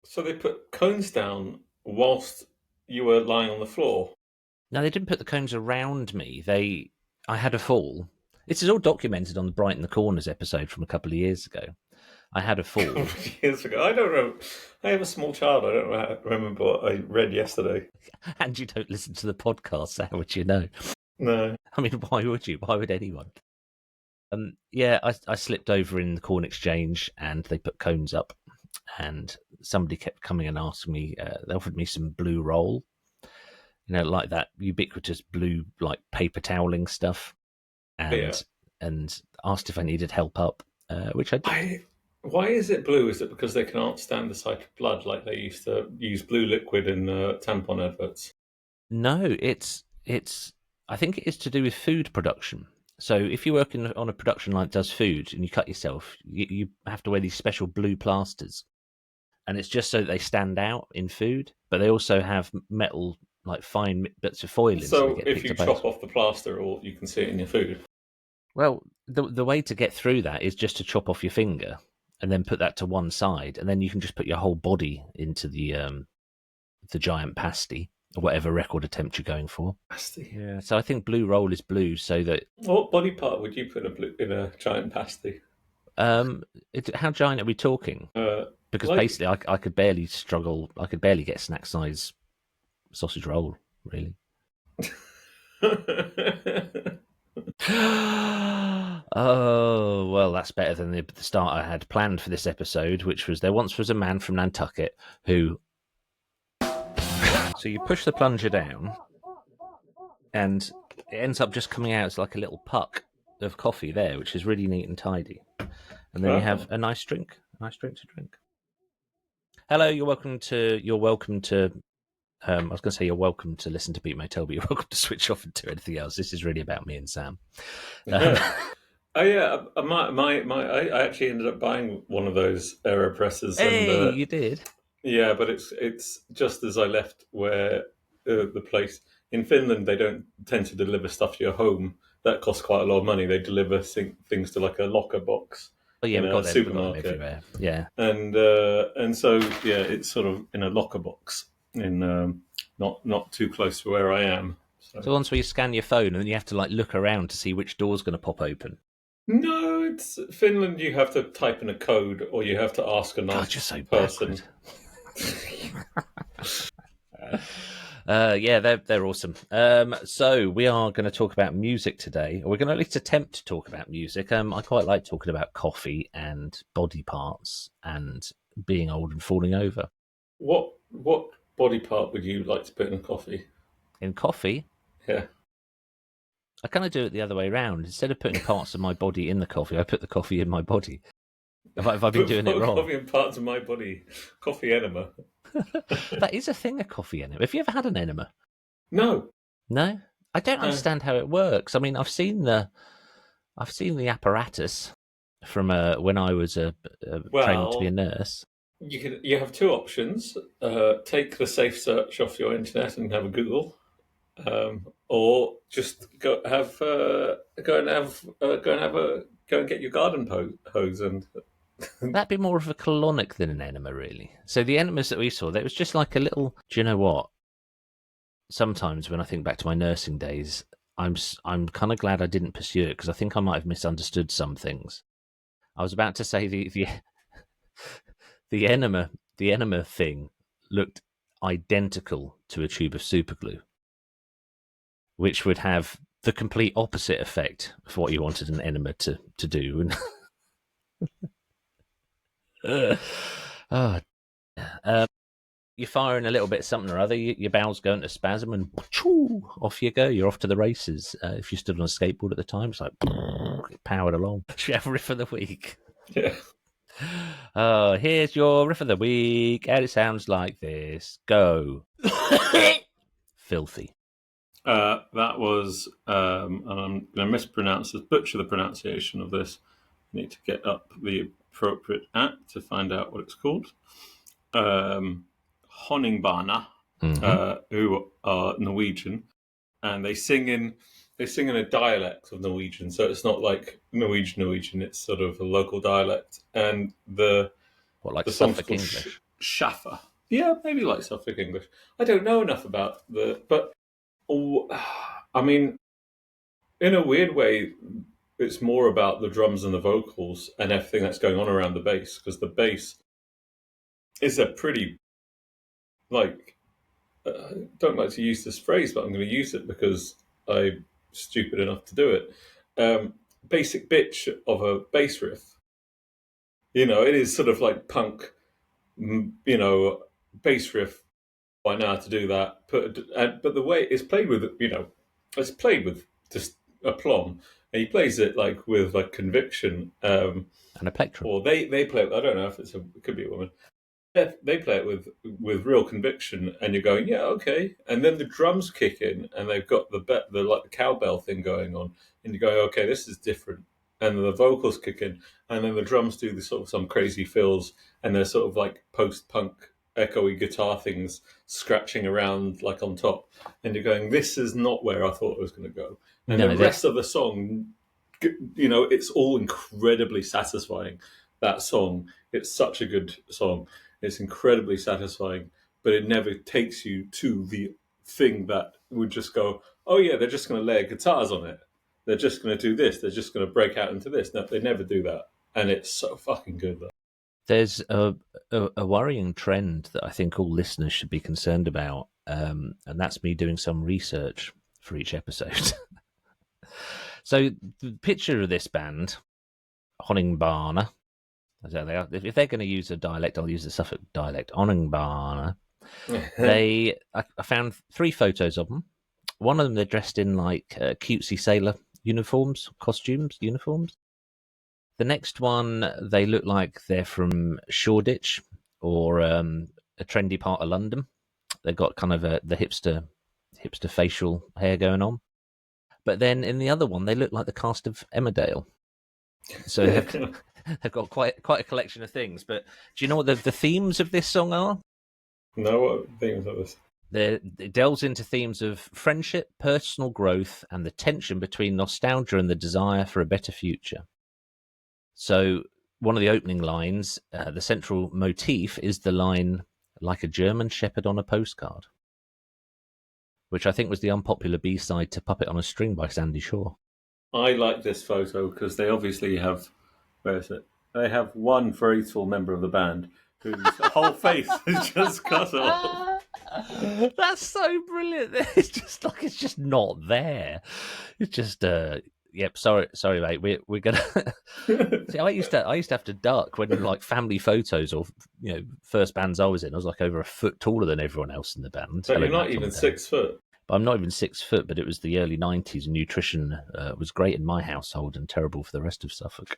So they put cones down whilst you were lying on the floor. No, they didn't put the cones around me. I had a fall. This is all documented on the Brighton the Corners episode from a couple of years ago. I had a fall. Years ago. I don't know. I have a small child. I don't remember what I read yesterday. And you don't listen to the podcast, so how would you know? No. I mean, why would you? Why would anyone? Yeah, I slipped over in the corn exchange and they put cones up. And somebody kept coming and asking me, they offered me some blue roll, like that ubiquitous blue, like paper toweling stuff. And asked if I needed help up, which I did. Why is it blue? Is it because they can't stand the sight of blood like they used to use blue liquid in tampon adverts? No, it's. I think it is to do with food production. So if you work on a production line that does food and you cut yourself, you have to wear these special blue plasters. And it's just so that they stand out in food, but they also have metal, like fine bits of foil in. So if you chop off the plaster, or you can see it in your food. Well, the way to get through that is just to chop off your finger and then put that to one side, and then you can just put your whole body into the giant pasty, or whatever record attempt you're going for. Pasty. Yeah. So I think blue roll is blue, so that. What body part would you put in a giant pasty? How giant are we talking? Because basically, I could barely struggle. I could barely get snack size sausage roll, really. Oh, well, that's better than the start I had planned for this episode, which was there once was a man from Nantucket who. So you push the plunger down, and it ends up just coming out as like a little puck of coffee there, which is really neat and tidy. And then you have a nice drink to drink. Hello, you're welcome to. I was going to say you're welcome to listen to Beat Motel, but you're welcome to switch off and do anything else. This is really about me and Sam. Oh yeah, I actually ended up buying one of those AeroPressers. Hey, you did? Yeah, but it's just as I left where the place in Finland, they don't tend to deliver stuff to your home. That costs quite a lot of money. They deliver things to like a locker box. Oh yeah, in we've got supermarket everywhere. Yeah, and so yeah, it's sort of in a locker box in not too close to where I am. So once where you scan your phone and then you have to like look around to see which door's going to pop open. No, it's Finland. You have to type in a code, or you have to ask a nice person. Yeah, they're awesome. So we are going to talk about music today, or we're going to at least attempt to talk about music. I quite like talking about coffee and body parts and being old and falling over. What body part would you like to put in coffee? In coffee? Yeah. I kind of do it the other way around. Instead of putting parts of my body in the coffee, I put the coffee in my body. Have I been doing it wrong? Coffee in parts of my body. Coffee enema. That is a thing, a coffee enema. Have you ever had an enema? No. No? I don't understand how it works. I mean, I've seen the apparatus from when I was training to be a nurse. You have two options. Take the safe search off your internet and have a Google. Or just go and get your garden hose and. That'd be more of a colonic than an enema, really. So the enemas that we saw, that was just like a little. Do you know what? Sometimes when I think back to my nursing days, I'm kind of glad I didn't pursue it because I think I might have misunderstood some things. I was about to say the enema thing looked identical to a tube of superglue, which would have the complete opposite effect of what you wanted an enema to do. You're firing a little bit of something or other, your bowels go into spasm and off you go. You're off to the races. If you stood on a skateboard at the time, it's like powered along. Should we have a riff of the week? Yeah. Here's your riff of the week, and it sounds like this. Go. Filthy. That was, and I'm going to butcher the pronunciation of this. I need to get up the appropriate app to find out what it's called. Honningbana, who are Norwegian, and they sing in a dialect of Norwegian, so it's not like Norwegian. It's sort of a local dialect, and the Suffolk English? Schaffer. Yeah, maybe like Suffolk English. I don't know enough about but I mean, in a weird way, it's more about the drums and the vocals and everything that's going on around the bass, because the bass is a pretty, like, don't like to use this phrase, but I'm going to use it because I'm stupid enough to do it. Basic bitch of a bass riff. It is sort of like punk, bass riff. I know how to do that. But the way it's played with, it's played with just aplomb, and he plays it like with like conviction. And a plectrum. Or they play it. I don't know if it could be a woman. They play it with real conviction, and you're going, yeah, okay. And then the drums kick in, and they've got the like the cowbell thing going on, and you go, okay, this is different. And then the vocals kick in, and then the drums do the sort of some crazy fills, and they're sort of like post-punk echoey guitar things scratching around like on top, and you're going, this is not where I thought it was going to go. And the rest of the song, it's all incredibly satisfying. That song, it's such a good song. It's incredibly satisfying, but it never takes you to the thing that would just go, oh yeah, they're just going to layer guitars on it. They're just going to do this. They're just going to break out into this. No, they never do that. And it's so fucking good, though. There's a worrying trend that I think all listeners should be concerned about, and that's me doing some research for each episode. So the picture of this band, Honningbana, if they're going to use a dialect, I'll use the Suffolk dialect, Honningbana. I found 3 photos of them. One of them, they're dressed in like cutesy sailor uniforms. The next one, they look like they're from Shoreditch or a trendy part of London. They've got kind of the hipster facial hair going on. But then in the other one, they look like the cast of Emmerdale. So they've got quite a collection of things. But do you know what the themes of this song are? No, what themes of this? It delves into themes of friendship, personal growth, and the tension between nostalgia and the desire for a better future. So one of the opening lines, the central motif, is the line, like a German shepherd on a postcard, which I think was the unpopular B-side to Puppet on a String by Sandy Shaw. I like this photo because they obviously have, where is it? They have one very tall member of the band whose whole face is just cut off. That's so brilliant. It's just not there. It's just yep. Sorry, mate. We're gonna. See, I used to have to duck when like family photos or first bands I was in. I was like over a foot taller than everyone else in the band. But you're not even 6 foot. But I'm not even 6 foot. But it was the early '90s, and nutrition was great in my household and terrible for the rest of Suffolk.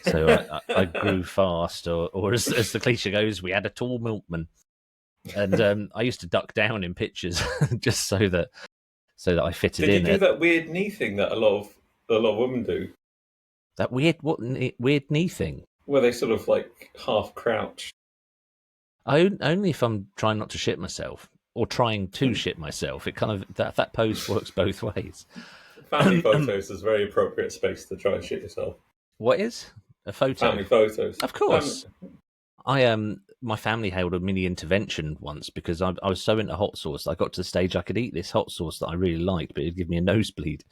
So I grew fast, or as the cliche goes, we had a tall milkman. And I used to duck down in pictures just so that I fitted in. Did you do that weird knee thing that a lot of women do? That weird knee thing? Where they sort of like half crouch. Only if I'm trying not to shit myself or trying to shit myself. It kind of that pose works both ways. Family photos is a very appropriate space to try and shit yourself. What is a photo? Family photos, of course. My family held a mini intervention once because I was so into hot sauce. I got to the stage I could eat this hot sauce that I really liked, but it'd give me a nosebleed.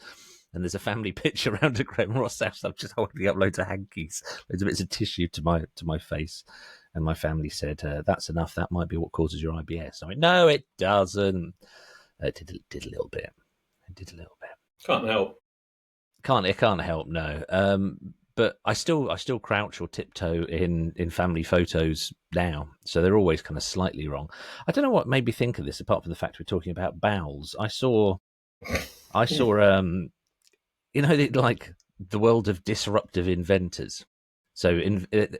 And there's a family picture around at Graham Ross' house. I'm just holding up loads of hankies, loads of bits of tissue to my face. And my family said, "That's enough. That might be what causes your IBS." I went, "No, it doesn't." It did a little bit. It did a little bit. Can't help. It can't help. No. But I still crouch or tiptoe in family photos now, so they're always kind of slightly wrong. I don't know what made me think of this, apart from the fact we're talking about bowels. I saw, like the world of disruptive inventors. So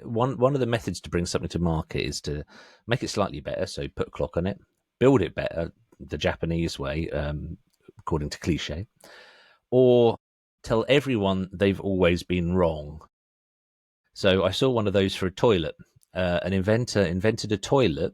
one of the methods to bring something to market is to make it slightly better. So put a clock on it, build it better, the Japanese way, according to cliche, or tell everyone they've always been wrong. So I saw one of those for a toilet. An inventor invented a toilet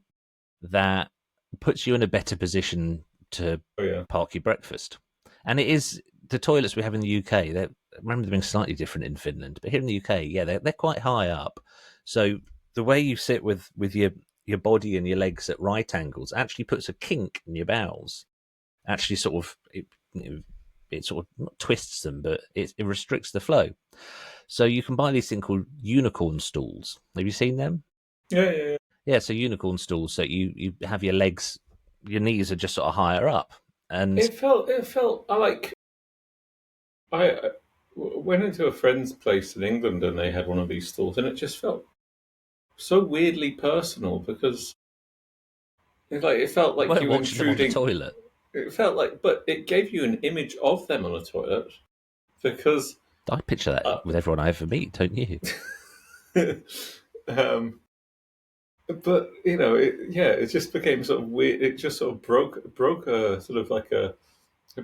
that puts you in a better position to park your breakfast. And it is the toilets we have in the UK. I remember them being slightly different in Finland, but here in the UK, they're quite high up. So the way you sit with your your body and your legs at right angles actually puts a kink in your bowels. Actually, sort of it sort of not twists them, but it restricts the flow. So you can buy these things called unicorn stools. Have you seen them? Yeah. Yeah, so unicorn stools. So you have your legs, your knees are just sort of higher up, and It felt I went into a friend's place in England and they had one of these stools, and it just felt so weirdly personal because it felt you like weren't you were watching them on the intruding. toilet. It felt like, but it gave you an image of them on a toilet because, I picture that uh, with everyone I ever meet, don't you? um, but it just became sort of weird. It just sort of broke a sort of like it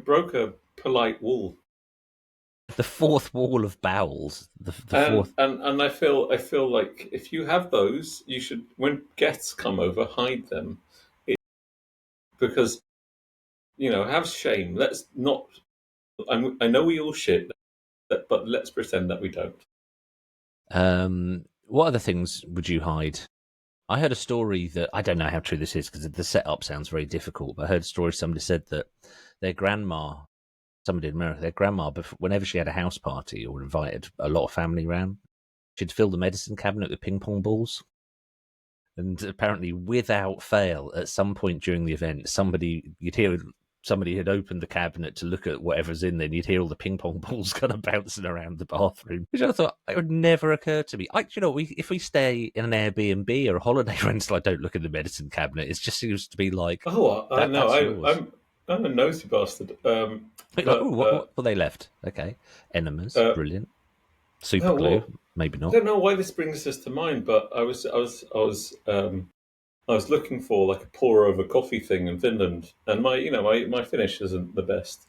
broke a polite wall. The fourth wall of bowels. The And fourth. and I feel like if you have those, you should, when guests come over, hide them because have shame. Let's not. I know we all shit, but let's pretend that we don't. What other things would you hide? I heard a story that I don't know how true this is because the setup sounds very difficult. But I heard a story. Somebody said that their grandma, somebody in America, their grandma, whenever she had a house party or invited a lot of family round, she'd fill the medicine cabinet with ping pong balls. And apparently, without fail, at some point during the event, you'd hear somebody had opened the cabinet to look at whatever's in there, and you'd hear all the ping pong balls kind of bouncing around the bathroom. Which I thought it would never occur to me. If we stay in an Airbnb or a holiday rental, I don't look in the medicine cabinet. It just seems to be like Oh, I know. that's yours. I'm a nosy bastard. Like, But what they left? Okay, enemas, uh, brilliant. Super oh, glue, well, maybe I not. don't know why this brings this to mind, but I was looking for like a pour over coffee thing in Finland, and my Finnish isn't the best,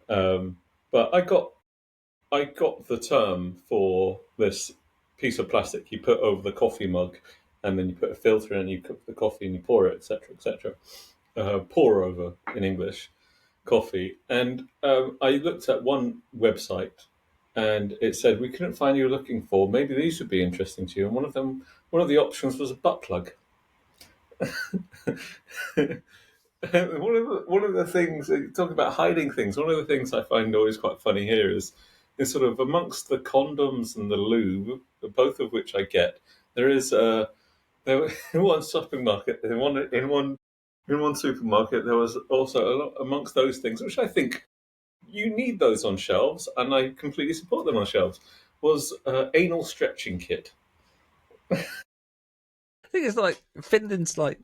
but I got the term for this piece of plastic you put over the coffee mug, and then you put a filter in, you cook the coffee, and you pour it, etc., etc. Pour over in English, coffee. And I looked at one website, and it said we couldn't find you looking for. Maybe these would be interesting to you. And one of the options was a butt plug. One of the things, talking about hiding things, one of the things I find always quite funny here is sort of amongst the condoms and the lube, both of which I get. There is there in one shopping market, in one supermarket, there was also a lot amongst those things, which I think you need those on shelves, and I completely support them on shelves. Was anal stretching kit. I think it's like Finland's like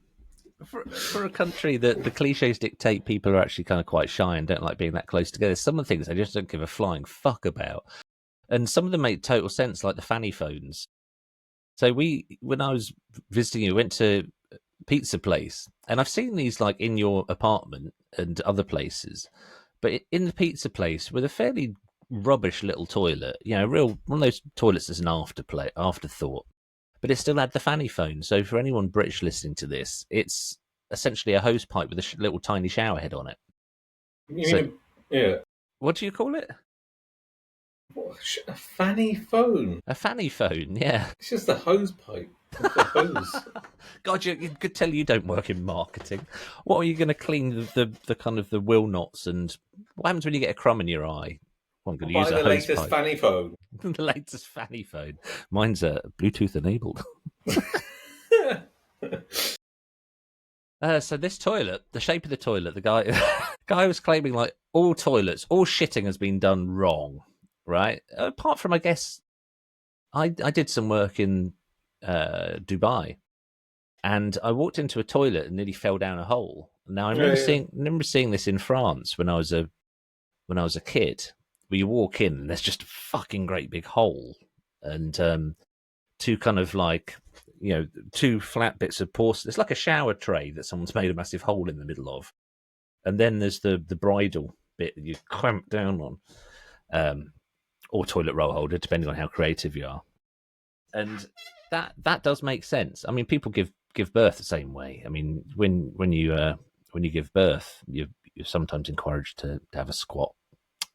for a country that the cliches dictate people are actually kind of quite shy and don't like being that close together. Some of the things they just don't give a flying fuck about, and some of them make total sense, like the fanny phones. So when I was visiting you, went to pizza place, and I've seen these like in your apartment and other places, but in the pizza place with a fairly rubbish little toilet, real one of those toilets as an afterthought, but it still had the fanny phone. So for anyone British listening to this, it's essentially a hose pipe with a little tiny shower head on it. You So mean yeah? what do you call it? A fanny phone. A fanny phone, yeah. It's just a hose pipe with the hose. God, you could tell you don't work in marketing. What are you going to clean the kind of the will knots, and what happens when you get a crumb in your eye? Well, I'm going to use Buy a the hose latest pipe. fanny phone. The latest fanny phone. Mine's Bluetooth enabled. So this toilet, the shape of the toilet, the guy was claiming like all shitting has been done wrong, right? Apart from, I guess, I did some work in Dubai, and I walked into a toilet and nearly fell down a hole. Now I remember seeing this in France when I was a kid. Where you walk in and there's just a fucking great big hole, and two kind of like two flat bits of porcelain. It's like a shower tray that someone's made a massive hole in the middle of, and then there's the bridle bit that you clamp down on, or toilet roll holder, depending on how creative you are. And that does make sense. I mean, people give birth the same way. I mean, when you give birth, you're sometimes encouraged to have a squat,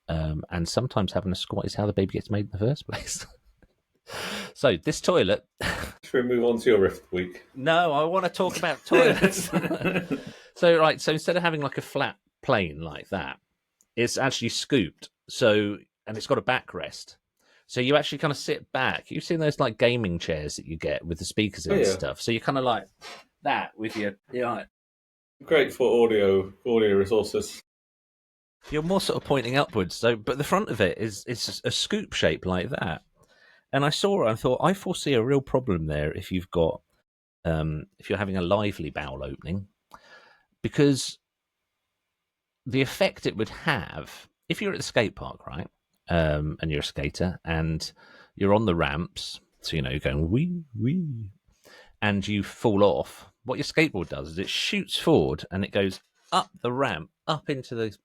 and sometimes having a squat is how the baby gets made in the first place. So this toilet. Should we move on to your riff of the week? No, I want to talk about toilets. So instead of having like a flat plane like that, it's actually scooped. So, and it's got a backrest. So you actually kind of sit back. You've seen those like gaming chairs that you get with the speakers and stuff. So you're kind of like that with your Great for audio resources. You're more sort of pointing upwards. So, but the front of it is a scoop shape like that. And I saw it and thought, I foresee a real problem there if you've got if you're having a lively bowel opening, because the effect it would have if you're at the skate park, right? And you're a skater and you're on the ramps, so you're going wee wee, and you fall off. What your skateboard does is it shoots forward and it goes up the ramp, up into the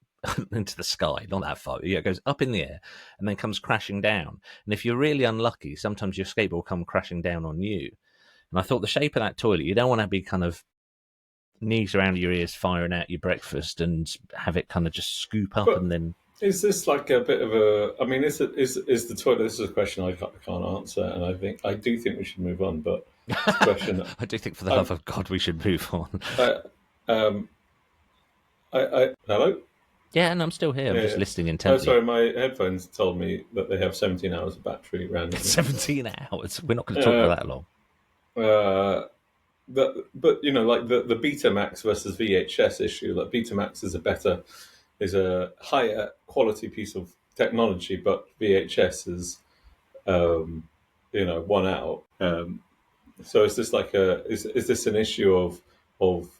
into the sky, not that far. Yeah, it goes up in the air and then comes crashing down. And if you're really unlucky, sometimes your skateboard will come crashing down on you. And I thought the shape of that toilet, you don't want to be kind of knees around your ears firing out your breakfast and have it kind of just scoop up and then... Is this like a bit of a... I mean, is the toilet... This is a question I can't answer, and I do think we should move on, but it's a question... I do think for the love of God we should move on. Hello? Yeah, and I'm still here. I'm just listening intently. Oh, sorry, my headphones told me that they have 17 hours of battery randomly. 17 hours? We're not going to talk for that long. But you know, like the Betamax versus VHS issue, like Betamax is a higher quality piece of technology, but VHS is, won out. So is this like is this an issue of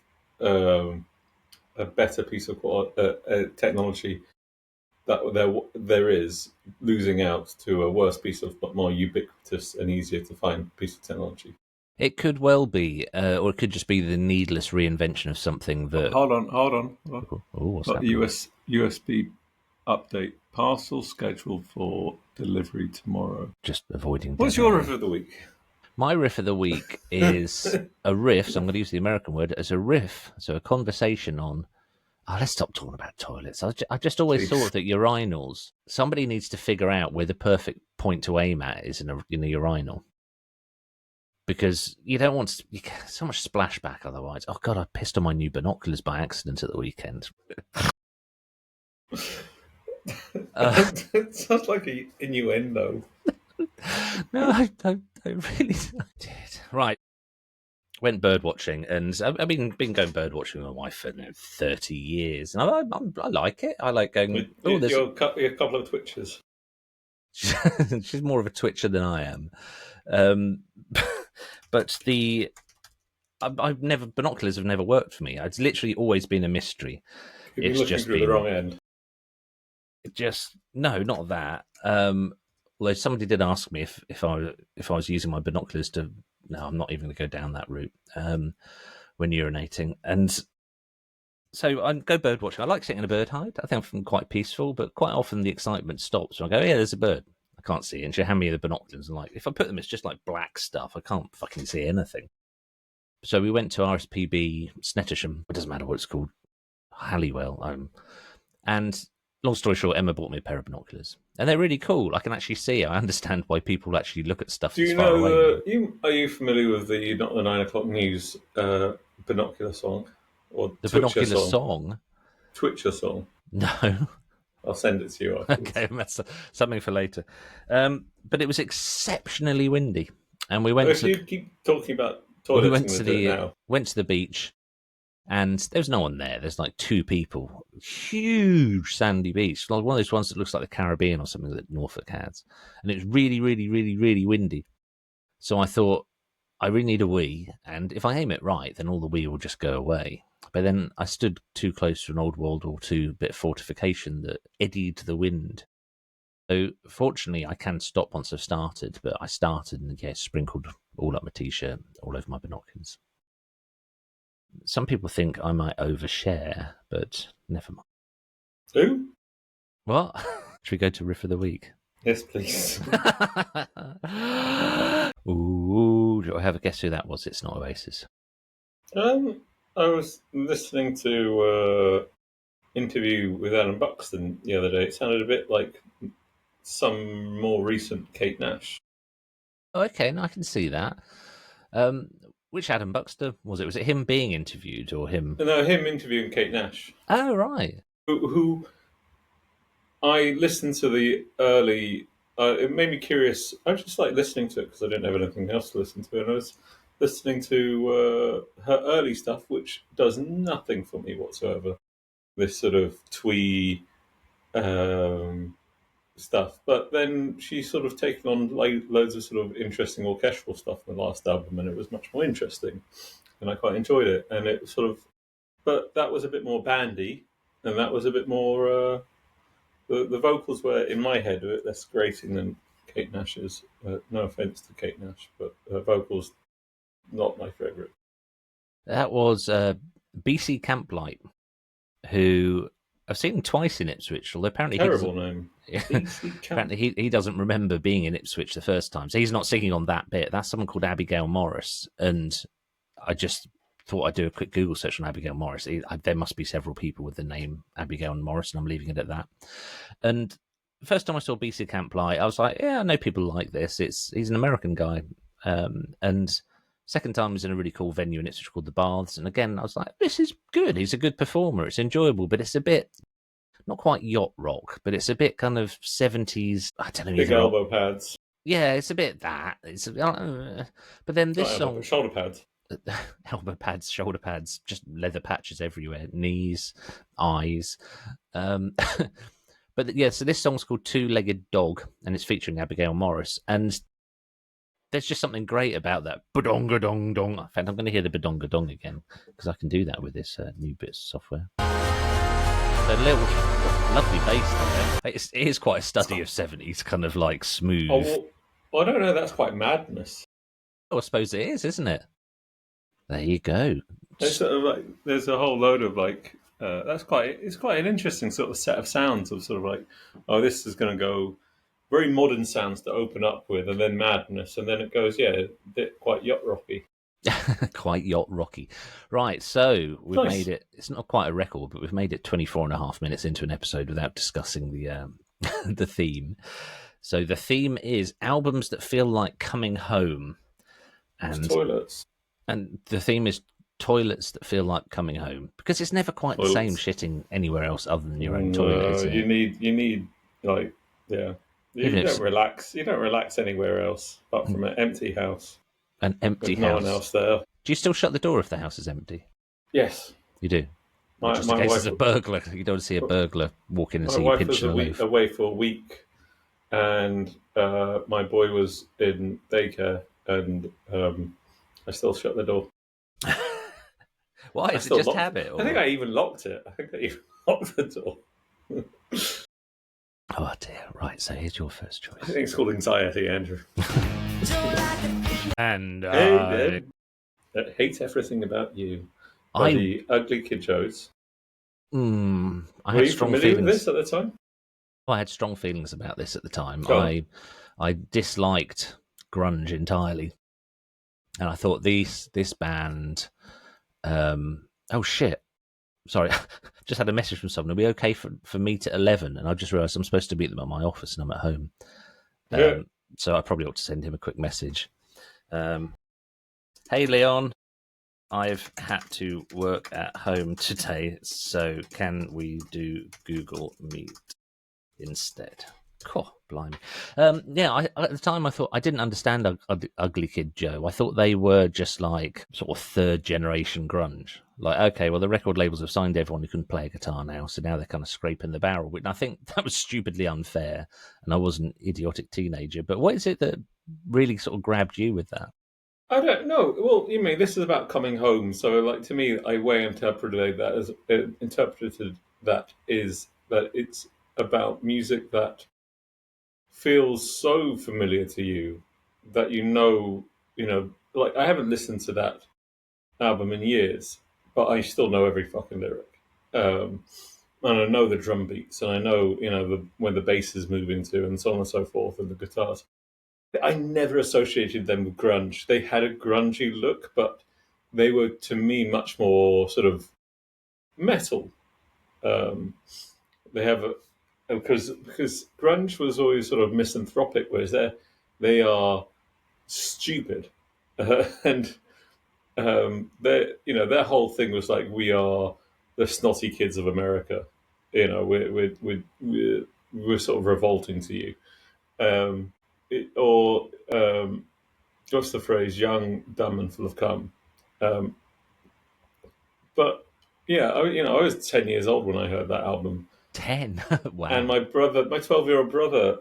a better piece of technology that there is losing out to a worse piece of but more ubiquitous and easier to find piece of technology? It could well be, or it could just be the needless reinvention of something that... Hold on. Oh, what's happening? USB update. Parcel scheduled for delivery tomorrow. Just avoiding... What's your riff of the week? My riff of the week is a riff, so I'm going to use the American word, as a riff, so a conversation on... Oh, let's stop talking about toilets. I just always thought that urinals... Somebody needs to figure out where the perfect point to aim at is in a urinal. Because you don't want you get so much splashback otherwise. Oh, God, I pissed on my new binoculars by accident at the weekend. It sounds like an innuendo. No, I really did. Right. Went bird watching, and I've been going bird watching with my wife for 30 years. And I like it. I like going... You're a couple of twitchers. She's more of a twitcher than I am. But binoculars have never worked for me. It's literally always been a mystery. It's just through the wrong end. No, not that. Although somebody did ask me if I was using my binoculars to... No, I'm not even going to go down that route when urinating. And so I go bird watching. I like sitting in a bird hide. I think I'm quite peaceful, but quite often the excitement stops. And I go, yeah, there's a bird. I can't see it. And she'll hand me the binoculars. And like, if I put them, it's just like black stuff. I can't fucking see anything. So we went to RSPB Snettisham. It doesn't matter what it's called. Halliwell. And long story short, Emma bought me a pair of binoculars. And they're really cool. I can actually see it. I understand why people actually look at stuff that's far away. Are you familiar with the Not the 9 o'clock news binocular song? Or the binocular song? Twitcher song. No. I'll send it to you afterwards. Okay, that's something for later. But it was exceptionally windy. And we went you keep talking about toilets, went to the beach. And there's no one there. There's like two people. Huge sandy beach. Like one of those ones that looks like the Caribbean or something that Norfolk has. And it was really, really, really, really windy. So I thought, I really need a wee. And if I aim it right, then all the wee will just go away. But then I stood too close to an old World War II bit of fortification that eddied the wind. So fortunately, I can stop once I've started. But I started and sprinkled all up my T-shirt, all over my binoculars. Some people think I might overshare, but never mind. Who? What? Should we go to Riff of the Week? Yes, please. Ooh, do I have a guess who that was? It's not Oasis. I was listening to interview with Alan Buxton the other day. It sounded a bit like some more recent Kate Nash. Oh, okay, and I can see that. Which Adam Buxter was it? Was it him being interviewed or him? No, him interviewing Kate Nash, Oh, right. who I listened to the early. It made me curious. I just like listening to it because I didn't have anything else to listen to, and I was listening to her early stuff, which does nothing for me whatsoever. This sort of twee um, stuff, but then she's sort of taken on like loads of sort of interesting orchestral stuff in the last album, and it was much more interesting, and I quite enjoyed it. And it sort of, but that was a bit more bandy, and that was a bit more. The vocals were in my head a bit less grating than Kate Nash's. No offense to Kate Nash, but her vocals not my favourite. That was BC Camplight, who I've seen twice in Ipswich, although apparently Terrible name. apparently he doesn't remember being in Ipswich the first time, so he's not singing on that bit. That's someone called Abigail Morris, and I just thought I'd do a quick Google search on Abigail Morris. There must be several people with the name Abigail Morris, and I'm leaving it at that. And the first time I saw BC Camplight, I was like, yeah, I know people like this. He's an American guy, and second time was in a really cool venue in Ipswich called the Baths, and again I was like, this is good. He's a good performer. It's enjoyable, but it's a bit not quite yacht rock, but it's a bit kind of 70s. I don't know. Big elbow pads. Yeah, it's a bit that. But then this song, shoulder pads, elbow pads, shoulder pads, just leather patches everywhere, knees, eyes. But yeah, so this song's called Two-Legged Dog, and it's featuring Abigail Morris, and there's just something great about that. Badonga dong dong. In fact, I'm going to hear the badonga dong again because I can do that with this new bit of software. A little lovely bass there. It is quite a study of 70s, kind of like smooth. Well, I don't know. That's quite madness. Oh, I suppose it is, isn't it? There you go. There's sort of like there's a whole load of like it's quite an interesting sort of set of sounds of sort of like, oh, this is going to go very modern sounds to open up with, and then madness, and then it goes a bit quite yacht rocky. Quite yacht rocky. Right, so we've made it. It's not quite a record, but we've made it 24 and a half minutes into an episode without discussing the the theme. So the theme is albums that feel like coming home. And it's toilets. And the theme is toilets that feel like coming home, because it's never quite the same shitting anywhere else other than your own toilet. You need like You don't relax. You don't relax anywhere else apart from an empty house. An empty house. No one else there. Do you still shut the door if the house is empty? Yes. You do? Just in case there's a burglar. You don't want to see a burglar walk in and see you pinching a loaf. Away for a week, and my boy was in daycare, and I still shut the door. Why? Is it just habit? I think I even locked it. I think I even locked the door. Oh dear. Right, so here's your first choice. I think it's called anxiety, Andrew. And I hate everything about you. The ugly kid shows. I Were you familiar with this at the time? I had strong feelings about this at the time. I disliked grunge entirely, and I thought this band. Oh shit! Sorry, just had a message from someone. Are we okay for meet at 11? And I just realised I'm supposed to meet them at my office, and I'm at home. So I probably ought to send him a quick message. Hey Leon, I've had to work at home today, so can we do Google Meet instead? Cool, blimey. At the time I thought I didn't understand Ugly Kid Joe. I thought they were just like sort of third generation grunge. Like, okay, well the record labels have signed everyone who couldn't play a guitar now, so now they're kind of scraping the barrel. And I think that was stupidly unfair, and I was an idiotic teenager. But what is it that really sort of grabbed you with that? I don't know. Well, you mean this is about coming home, so like to me, I interpreted that is that it's about music that feels so familiar to you that like I haven't listened to that album in years, but I still know every fucking lyric, and I know the drum beats, and I know when the bass is moving to, and so on and so forth, and the guitars. I never associated them with grunge. They had a grungy look, but they were, to me, much more sort of metal. They have because grunge was always sort of misanthropic, whereas they are stupid, and their whole thing was like, we are the snotty kids of America. We're sort of revolting to you. Or what's the phrase? Young, dumb, and full of cum. Um, but yeah, I was 10 years old when I heard that album, 10. and Wow. my 12-year-old brother,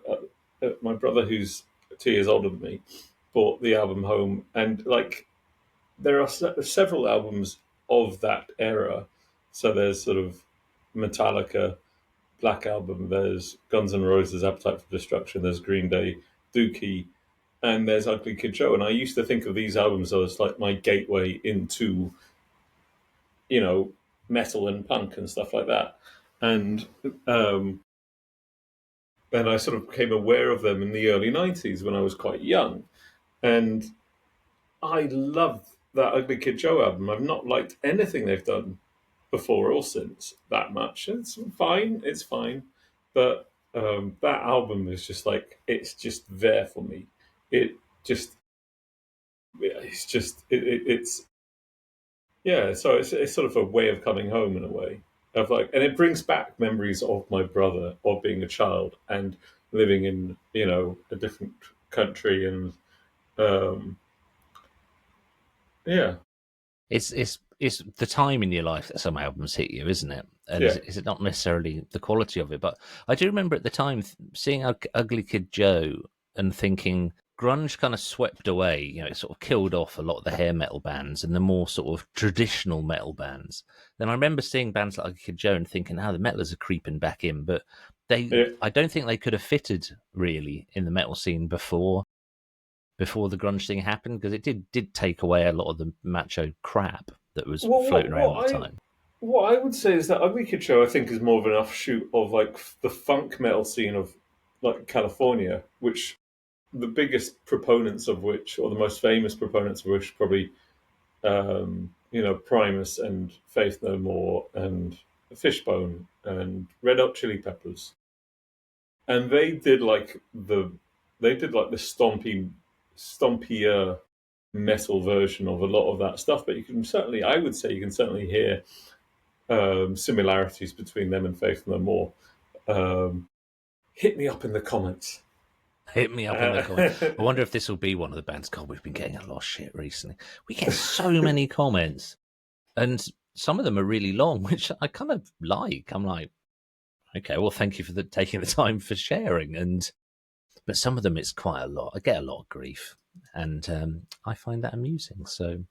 my brother who's 2 years older than me, brought the album home, and like there are several albums of that era. So there's sort of Metallica, Black Album, there's Guns N' Roses, Appetite for Destruction, there's Green Day, Dookie, and there's Ugly Kid Joe. And I used to think of these albums as like my gateway into, metal and punk and stuff like that. And um, then I sort of became aware of them in the early 90s when I was quite young. And I love that Ugly Kid Joe album. I've not liked anything they've done before or since that much. It's fine. It's fine. But that album is just like, it's just there for me. It just, it's just, it's, yeah. So it's sort of a way of coming home in a way of like, and it brings back memories of my brother, of being a child and living in, a different country. And um, yeah, It's the time in your life that some albums hit you, isn't it? And yeah. is it not necessarily the quality of it? But I do remember at the time seeing Ugly Kid Joe and thinking grunge kind of swept away. It sort of killed off a lot of the hair metal bands and the more sort of traditional metal bands. Then I remember seeing bands like Ugly Kid Joe and thinking, the metalers are creeping back in. But Yeah. I don't think they could have fitted really in the metal scene before the grunge thing happened, because it did take away a lot of the macho crap that was Well, floating around at the time. what I would say is that Ugly Kid Show, I think, is more of an offshoot of like the funk metal scene of like California, which the biggest proponents of which, or the most famous proponents of which, probably Primus and Faith No More and Fishbone and Red Hot Chili Peppers, and they did like the stompier metal version of a lot of that stuff. But I would say you can certainly hear similarities between them and Faith No More. Hit me up in the comments. Hit me up in the comments. I wonder if this will be one of the bands. God, we've been getting a lot of shit recently. We get so many comments, and some of them are really long, which I kind of like. I'm like, okay, well, thank you for taking the time for sharing. But some of them, it's quite a lot. I get a lot of grief, and I find that amusing. So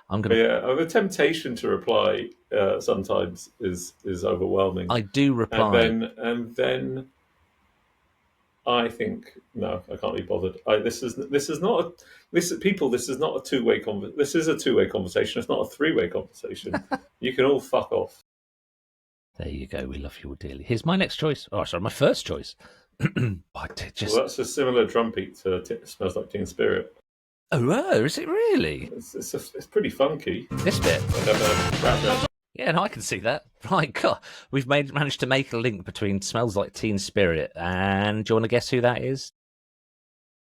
I'm going to. Yeah, the temptation to reply sometimes is overwhelming. I do reply. And then I think no, I can't be bothered. This is not This is not a two-way conversation. This is a two-way conversation. It's not a three-way conversation. You can all fuck off. There you go. We love you all dearly. Here's my next choice. Oh, sorry, my first choice. Well, that's a similar drum beat to Smells Like Teen Spirit. Oh, is it really? It's pretty funky. This bit. Like Yeah, no, I can see that. Right, God, we've managed to make a link between Smells Like Teen Spirit and do you want to guess who that is?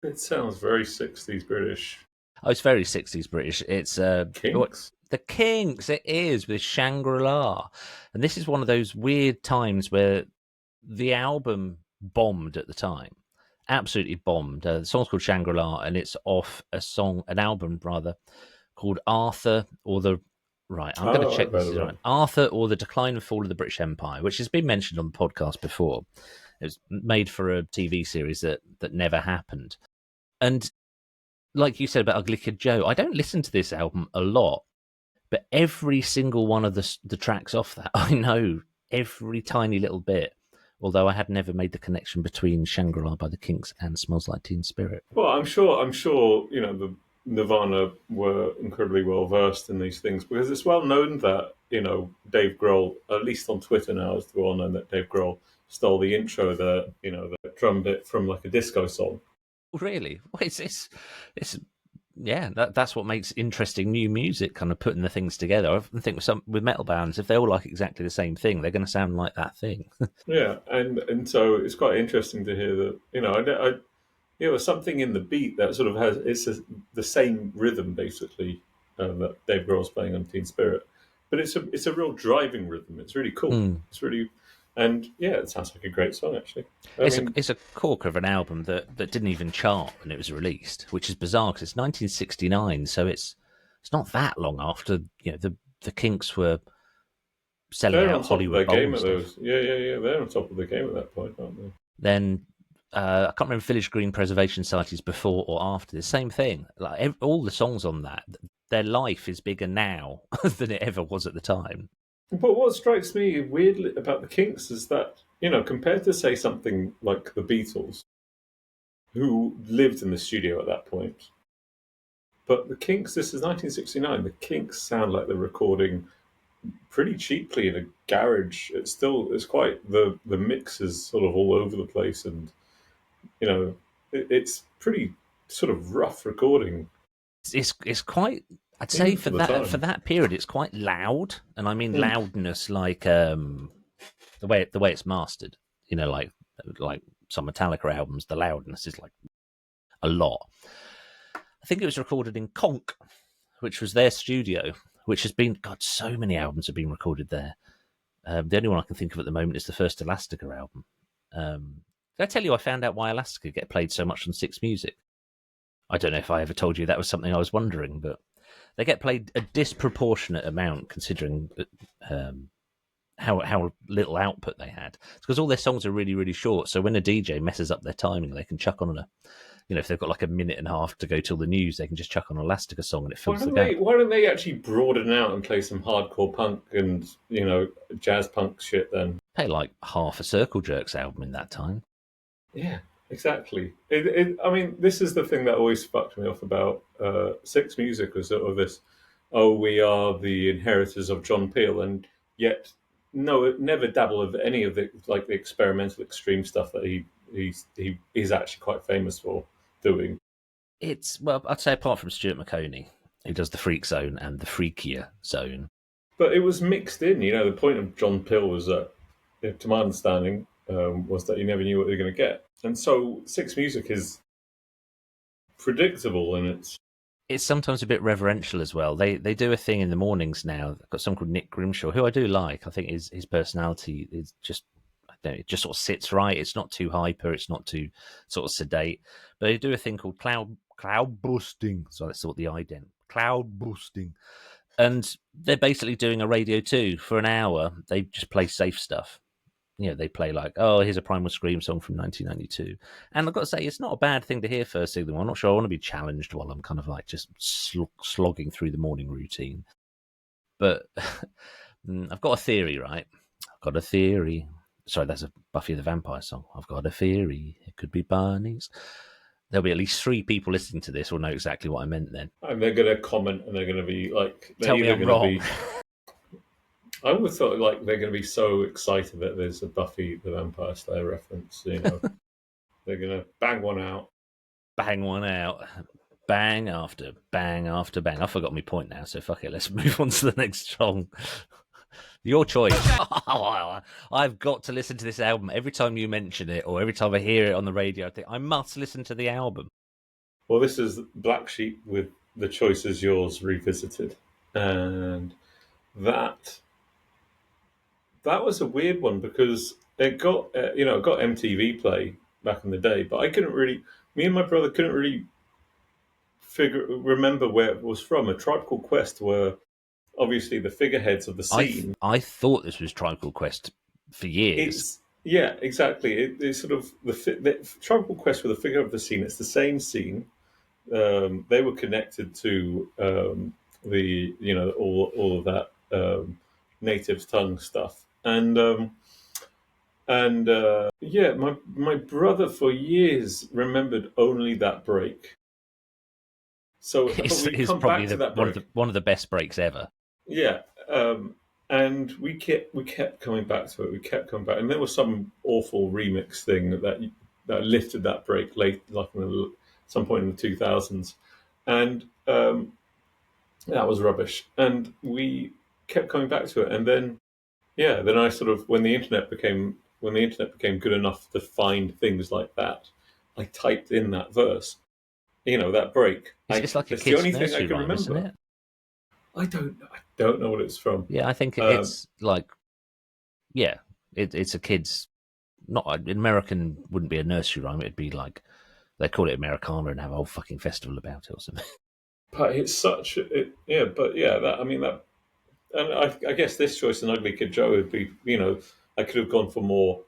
it sounds very 60s British. Oh, it's very 60s British. It's Kinks. The Kinks. It is, with Shangri-La. And this is one of those weird times where the album bombed at the time. Absolutely bombed. The song's called Shangri-La, and it's off an album called Arthur or the Right, I'm going to check this is right. Arthur or the Decline and Fall of the British Empire, which has been mentioned on the podcast before. It was made for a TV series that never happened. And like you said about Ugly Kid Joe, I don't listen to this album a lot, but every single one of the tracks off that, I know every tiny little bit, although I had never made the connection between Shangri-La by the Kinks and Smells Like Teen Spirit. Well, I'm sure, the Nirvana were incredibly well versed in these things, because it's well known that Dave Grohl, at least on Twitter now, it's well known that Dave Grohl stole the intro, the drum bit from like a disco song. Really? Well, it's that's what makes interesting new music, kind of putting the things together. I think with metal bands, if they all like exactly the same thing, they're going to sound like that thing. Yeah, and so it's quite interesting to hear that There was something in the beat that sort of has the same rhythm basically that Dave Grohl's playing on Teen Spirit, but it's a real driving rhythm. It's really cool. It's really, and yeah, it sounds like a great song actually. It's a corker of an album that didn't even chart when it was released, which is bizarre because it's 1969, so it's not that long after the Kinks were selling they're out on top of their Hollywood Bowl game and at stuff. those. Yeah. They're on top of the game at that point, aren't they? Then I can't remember Village Green Preservation Society's before or after. The same thing. Like all the songs on that, their life is bigger now than it ever was at the time. But what strikes me weirdly about the Kinks is that, compared to, say, something like the Beatles, who lived in the studio at that point, but the Kinks, this is 1969, the Kinks sound like they're recording pretty cheaply in a garage. It's quite, the mix is sort of all over the place, and, it's pretty sort of rough recording. It's quite. I'd say Even for the time. for that period, it's quite loud, and I mean loudness like the way it's mastered. Like some Metallica albums, the loudness is like a lot. I think it was recorded in Conk, which was their studio, which has been so many albums have been recorded there. The only one I can think of at the moment is the first Elastica album. Did I tell you I found out why Elastica get played so much on Six Music? I don't know if I ever told you that was something I was wondering, but they get played a disproportionate amount considering how little output they had. It's because all their songs are really, really short. So when a DJ messes up their timing, they can chuck on if they've got like a minute and a half to go till the news, they can just chuck on an Elastica song and it fills the gap. Why don't they actually broaden out and play some hardcore punk and, jazz punk shit then? Play like half a Circle Jerks album in that time. Yeah, exactly. I mean, this is the thing that always fucked me off about Six Music was sort of this, we are the inheritors of John Peel, and yet no, it never dabble of any of the experimental extreme stuff that he is actually quite famous for doing. I'd say apart from Stuart McConey, who does the Freak Zone and the Freakier Zone. But it was mixed in, the point of John Peel was that, to my understanding, was that you never knew what you were going to get. And so Six Music is predictable, and it's sometimes a bit reverential as well. They do a thing in the mornings now. They've got someone called Nick Grimshaw, who I do like. I think his personality is just, I don't know, it just sort of sits right. It's not too hyper. It's not too sort of sedate. But they do a thing called cloud busting. So let's sort the ident. Cloud busting. And they're basically doing a Radio 2 for an hour. They just play safe stuff. They play like, here's a Primal Scream song from 1992. And I've got to say, it's not a bad thing to hear first thing. I'm not sure I want to be challenged while I'm kind of like just slogging through the morning routine. But I've got a theory, right? I've got a theory. Sorry, that's a Buffy the Vampire song. I've got a theory. It could be Barney's. There'll be at least 3 people listening to this who will know exactly what I meant then. And they're going to comment and they're going to be like... Tell me I'm wrong. I would have thought they're going to be so excited that there's a Buffy the Vampire Slayer reference. They're going to bang one out. Bang one out. Bang after bang after bang. I forgot my point now, so fuck it. Let's move on to the next song. Your choice. I've got to listen to this album every time you mention it, or every time I hear it on the radio. I think I must listen to the album. Well, this is Black Sheep with The Choice Is Yours Revisited, and that was a weird one because it got it got MTV play back in the day, but me and my brother couldn't really remember where it was from. A Tribe Called Quest were obviously the figureheads of the scene. I thought this was Tribe Called Quest for years. Yeah, exactly. It's sort of the Tribe Called Quest were the figure of the scene. It's the same scene. They were connected to all of that native tongue stuff. And my brother for years remembered only that break. So it's probably one of the best breaks ever. Yeah, and we kept coming back to it. We kept coming back, and there was some awful remix thing that lifted that break late, like some point in the 2000s, and that was rubbish. And we kept coming back to it, and then I sort of when the internet became good enough to find things like that, I typed in that verse, that break. It's like a That's the kid's only thing I nursery can rhyme, isn't remember. it? I don't know what it's from. Yeah, I think Um, it's like, yeah, it's a kid's. Not an American wouldn't be a nursery rhyme. It'd be like they call it Americana and have a whole fucking festival about it or something. but it's that. And I guess this choice in Ugly Kid Joe would be, I could have gone for more,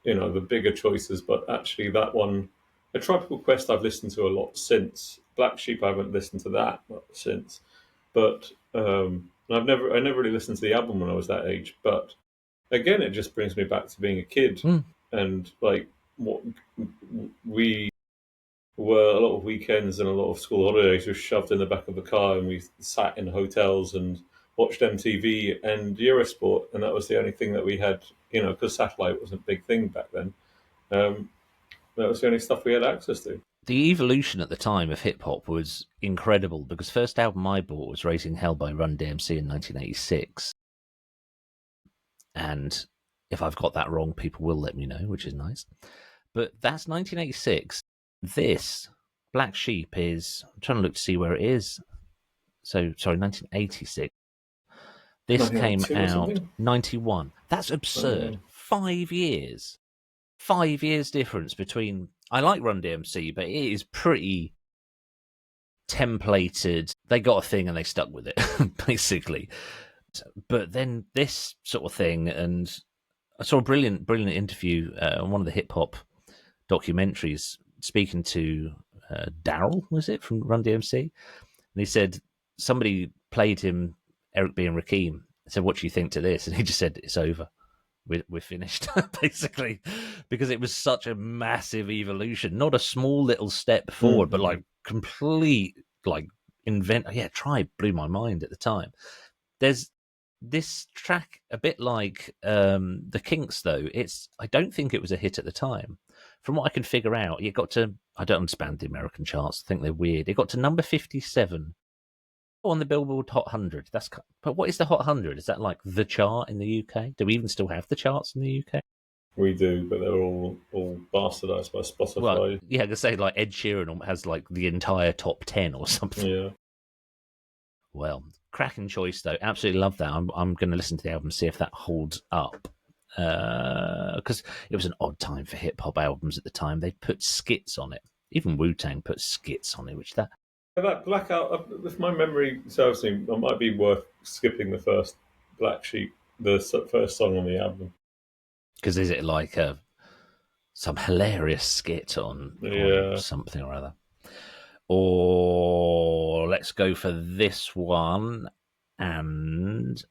the bigger choices, but actually that one, A Tropical Quest, I've listened to a lot since. Black Sheep, I haven't listened to that since, but I never really listened to the album when I was that age. But again, it just brings me back to being a kid and like what we were. A lot of weekends and a lot of school holidays were shoved in the back of the car, and we sat in hotels and watched MTV and Eurosport, and that was the only thing that we had, because satellite wasn't a big thing back then. That was the only stuff we had access to. The evolution at the time of hip hop was incredible because first album I bought was Raising Hell by Run DMC in 1986. And if I've got that wrong, people will let me know, which is nice. But that's 1986. This, Black Sheep, is... I'm trying to look to see where it is. So, sorry, 1986. This came out 91. That's absurd. 5 years. 5 years difference between... I like Run DMC, but it is pretty templated. They got a thing and they stuck with it, basically. But then this sort of thing, and I saw a brilliant interview on one of the hip hop documentaries speaking to Daryl, was it, from Run DMC? And he said somebody played him Eric B. and Rakim and said, "What do you think to this?" And he just said, "It's over. We're finished," basically, because it was such a massive evolution, not a small little step forward, but like complete, like Tribe blew my mind at the time. There's this track a bit like the Kinks, though. I don't think it was a hit at the time. From what I can figure out, it got to, I don't understand the American charts. I think they're weird. It got to number 57 on the Billboard Hot 100. But what is the Hot 100? Is that like the chart in the UK? Do we even still have the charts in the UK? We do, but they're all bastardized by Spotify. Well, yeah, I could say like Ed Sheeran has like the entire top 10 or something. Yeah. Well, cracking choice though. Absolutely love that. I'm going to listen to the album, see if that holds up. Because it was an odd time for hip hop albums at the time. They put skits on it. Even Wu-Tang put skits on it, which that Blackout, if my memory serves me, it might be worth skipping the first Black Sheep, the first song on the album. Because is it like some hilarious skit on something or other? Or let's go for this one, and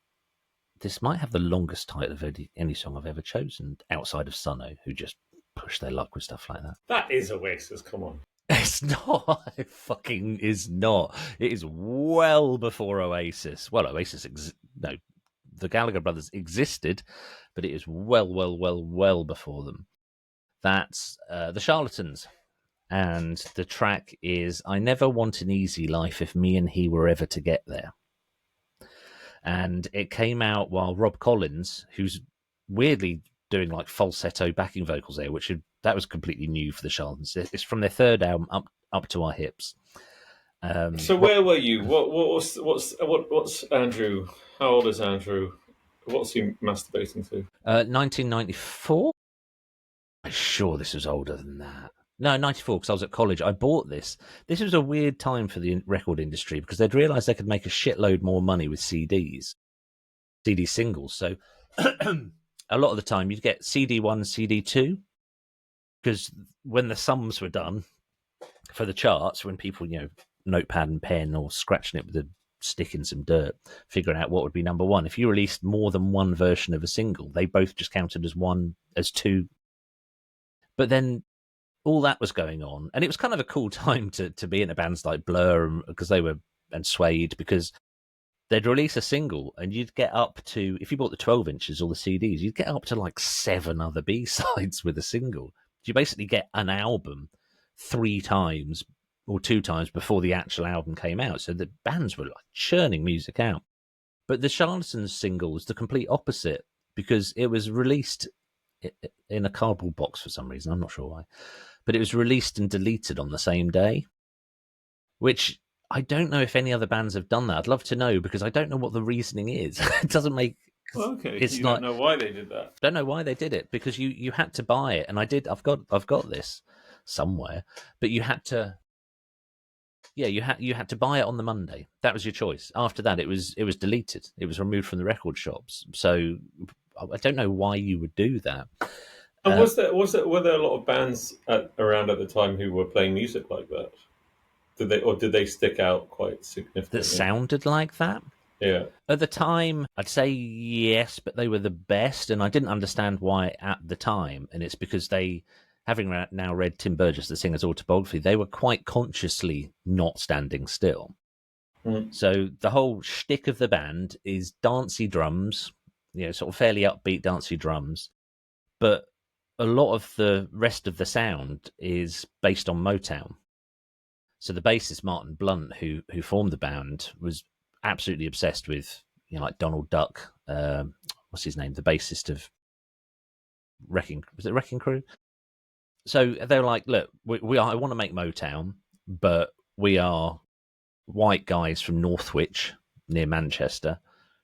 this might have the longest title of any song I've ever chosen, outside of Sunno, who just push their luck with stuff like that. That is Oasis, come on. It's not. It fucking is not. It is well before Oasis. Well, the Gallagher brothers existed, but it is well before them. That's the Charlatans. And the track is I Never Want an Easy Life If Me and He Were Ever to Get There. And it came out while Rob Collins, who's weirdly doing like falsetto backing vocals there, that was completely new for the Charlatans. It's from their third album, Up to Our Hips. So where were you? What's Andrew? How old is Andrew? What's he masturbating to? 1994. I'm sure this was older than that. No, 94, because I was at college. I bought this. This was a weird time for the record industry because they'd realised they could make a shitload more money with CDs, CD singles. So a lot of the time you'd get CD1, CD2, because when the sums were done for the charts, when people, notepad and pen or scratching it with a stick in some dirt, figuring out what would be number one. If you released more than one version of a single, they both just counted as two. But then all that was going on, and it was kind of a cool time to be in a bands like Blur because and Suede, because they'd release a single and you'd get up to, if you bought the 12 inches or the CDs, you'd get up to like 7 other B-sides with a single. You basically get an album 3 times or 2 times before the actual album came out. So the bands were like churning music out. But the Charlatans single was the complete opposite, because it was released in a cardboard box for some reason. I'm not sure why. but it was released and deleted on the same day, which I don't know if any other bands have done that. I'd love to know, because I don't know what the reasoning is. It doesn't make... Okay, It's you not... don't know why they did that. Don't know why they did it, because you had to buy it, and I did. I've got this somewhere, but you had to... Yeah, you had to buy it on the Monday. That was your choice. After that, it was deleted. It was removed from the record shops. So I don't know why you would do that. And were there a lot of bands around at the time who were playing music like that? Did they stick out quite significantly? That sounded like that? Yeah. At the time, I'd say yes, but they were the best, and I didn't understand why at the time. And it's because they, having now read Tim Burgess, the singer's autobiography, they were quite consciously not standing still. So the whole shtick of the band is dancey drums, sort of fairly upbeat dancey drums, but a lot of the rest of the sound is based on Motown. So the bassist Martin Blunt, who formed the band, was absolutely obsessed with, like Donald Duck. What's his name? The bassist of Wrecking Crew? So they were like, look, I want to make Motown, but we are white guys from Northwich near Manchester,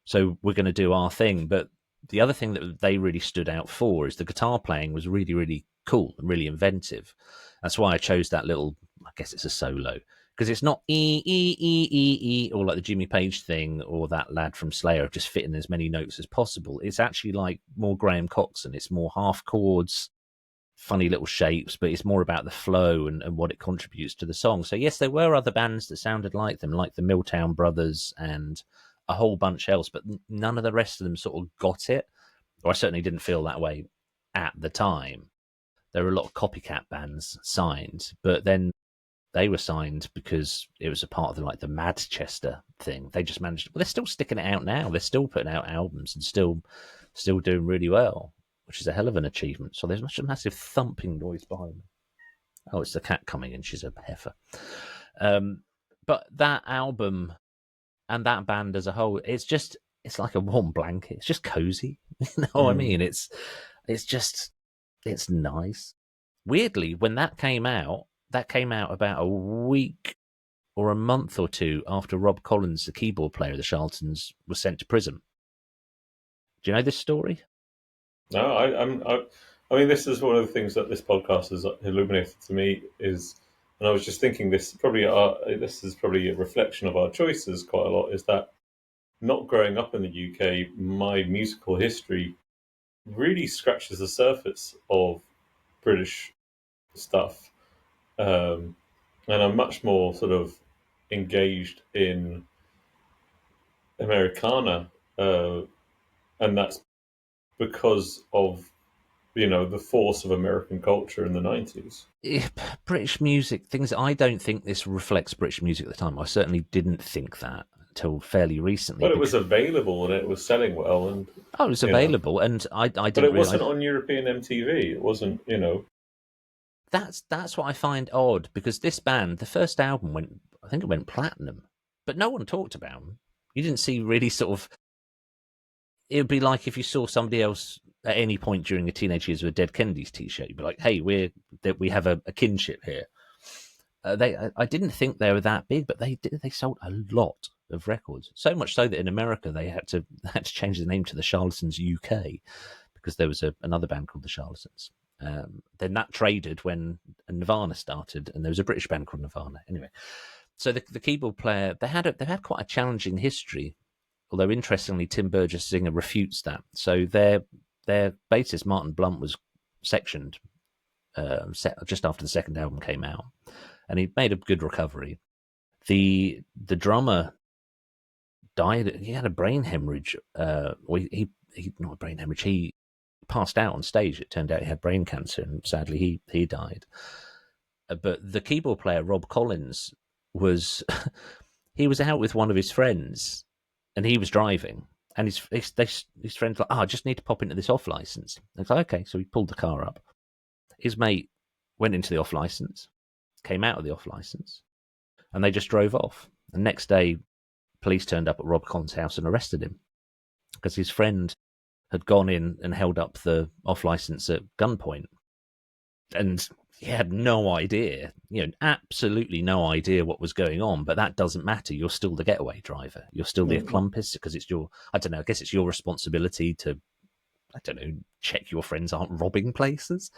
so we're going to do our thing. But the other thing that they really stood out for is the guitar playing was really, really cool and really inventive. That's why I chose that little, I guess it's a solo, because it's not E, or like the Jimmy Page thing, or that lad from Slayer just fitting as many notes as possible. It's actually like more Graham Coxon. It's more half chords, funny little shapes, but it's more about the flow and what it contributes to the song. So yes, there were other bands that sounded like them, like the Milltown Brothers and a whole bunch else, but none of the rest of them sort of got it, or I certainly didn't feel that way at the time. There were a lot of copycat bands signed, but then they were signed because it was a part of the Manchester thing. They just managed. Well, they're still sticking it out now. They're still putting out albums and still doing really well, which is a hell of an achievement. So there's a massive thumping noise behind me. Oh, it's the cat coming in. She's a heifer. But that album and that band as a whole, it's like a warm blanket. It's just cozy. You know what I mean? It's nice. Weirdly, when that came out about a week or a month or two after Rob Collins, the keyboard player of the Charlatans, was sent to prison. Do you know this story? No, I mean, this is one of the things that this podcast has illuminated to me is, and I was just thinking this is probably a reflection of our choices quite a lot, is that not growing up in the UK, my musical history really scratches the surface of British stuff. And I'm much more sort of engaged in Americana, and that's because of the force of American culture in the 90s. British music, things I don't think this reflects British music at the time. I certainly didn't think that until fairly recently. But it was available and it was selling well, and it was available, and I didn't. But it wasn't on European MTV. It wasn't, That's what I find odd, because this band, the first album I think it went platinum, but no one talked about them. You didn't see really sort of. It would be like if you saw somebody else at any point during the teenage years with a Dead Kennedys t-shirt, you'd be like, "Hey, we have a kinship here." I didn't think they were that big, but they sold a lot of records. So much so that in America they had to change the name to the Charlatans UK, because there was another band called the Charlatans. Then that traded when Nirvana started, and there was a British band called Nirvana. Anyway, so the keyboard player, they had quite a challenging history. Although interestingly, Tim Burgess singer refutes that. So their bassist Martin Blunt was sectioned just after the second album came out, and he made a good recovery. The drummer died. He had a brain hemorrhage. He not a brain hemorrhage. He passed out on stage. It turned out he had brain cancer, and sadly he died. But the keyboard player Rob Collins was he was out with one of his friends, and he was driving, and his friend's like, I just need to pop into this off license. It's like, okay, so he pulled the car up. His mate went into the off license, came out of the off license, and they just drove off. The next day, police turned up at Rob Collins' house and arrested him because his friend had gone in and held up the off license at gunpoint. And He had no idea, absolutely no idea what was going on, but that doesn't matter. You're still the getaway driver. You're still the accomplice because it's I don't know, I guess it's your responsibility to, I don't know, check your friends aren't robbing places.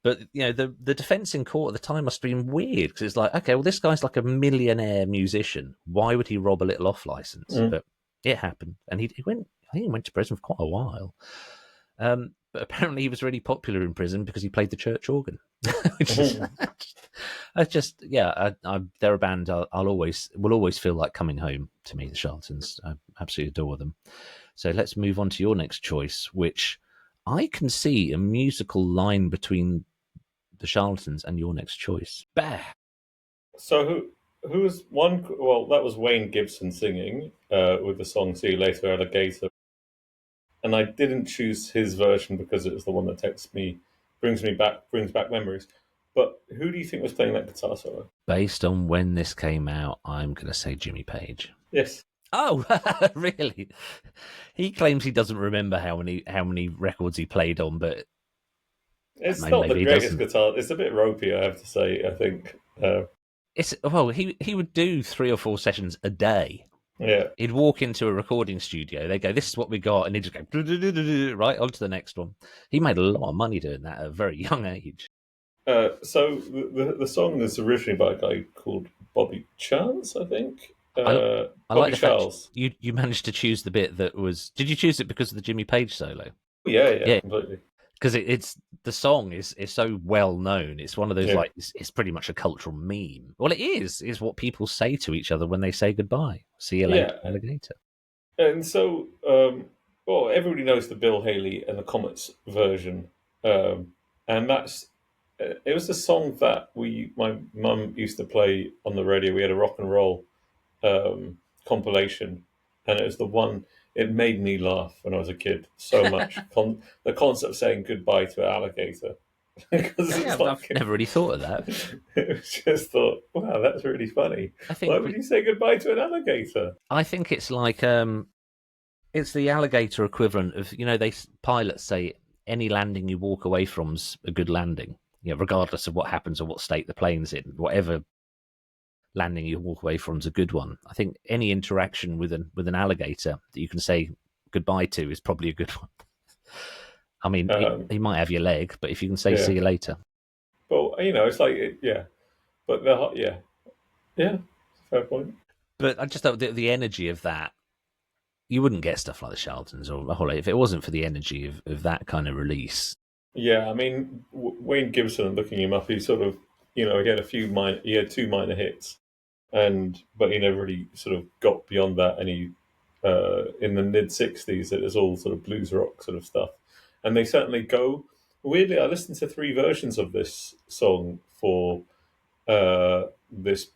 But, the defence in court at the time must have been weird because it's like, okay, well, this guy's like a millionaire musician. Why would he rob a little off licence? But it happened. And he went, I think he went to prison for quite a while. But apparently he was really popular in prison because he played the church organ. Which is, they're a band will always feel like coming home to me, the Charlatans. I absolutely adore them. So let's move on to your next choice, which I can see a musical line between the Charlatans and your next choice. Bah! So who was one? Well, that was Wayne Gibson singing with the song "See You Later, Alligator," and I didn't choose his version because it was the one that brings back memories. But who do you think was playing that guitar solo? Based on when this came out, I'm going to say Jimmy Page. Yes. Oh, really? He claims he doesn't remember how many records he played on, but it's not the greatest guitar. It's a bit ropey, I have to say. I think he would do 3 or 4 sessions a day. Yeah, he'd walk into a recording studio. They go, "This is what we got," and he'd just go right on to the next one. He made a lot of money doing that at a very young age. So the song is originally by a guy called Bobby Chance, I think. I like the Charles. Fact you managed to choose the bit that was. Did you choose it because of the Jimmy Page solo? Yeah, completely. Because it's the song is so well known. It's one of those like it's pretty much a cultural meme. Well, it is what people say to each other when they say goodbye. See you later, alligator. And so, everybody knows the Bill Haley and the Comets version, and that's. It was a song that my mum used to play on the radio. We had a rock and roll compilation, and it was the one. It made me laugh when I was a kid so much. The concept of saying goodbye to an alligator. I've never really thought of that. It just thought, wow, that's really funny. Why would you say goodbye to an alligator? I think it's like it's the alligator equivalent of pilots say any landing you walk away from's a good landing. Regardless of what happens or what state the plane's in, whatever landing you walk away from is a good one. I think any interaction with an alligator that you can say goodbye to is probably a good one. I mean, he might have your leg, but if you can say see you later. Well, it's like, but fair point. But I just thought the energy of that, you wouldn't get stuff like the Charlatans or Holly if it wasn't for the energy of that kind of release. Yeah, I mean, Wayne Gibson, looking him up, he sort of, he had 2 minor hits, but he never really sort of got beyond that. And he, in the mid-60s, it was all sort of blues rock sort of stuff. And they certainly go. Weirdly, I listened to 3 versions of this song for this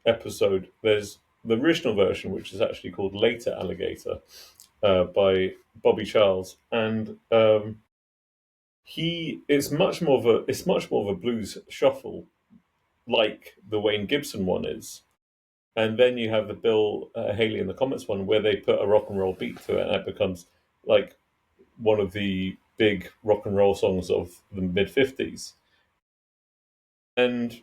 episode. There's the original version, which is actually called Later Alligator, by Bobby Charles, and it's much more of a blues shuffle, like the Wayne Gibson one is. And then you have the Bill Haley and the Comets one, where they put a rock and roll beat to it, and it becomes like one of the big rock and roll songs of the mid-50s. And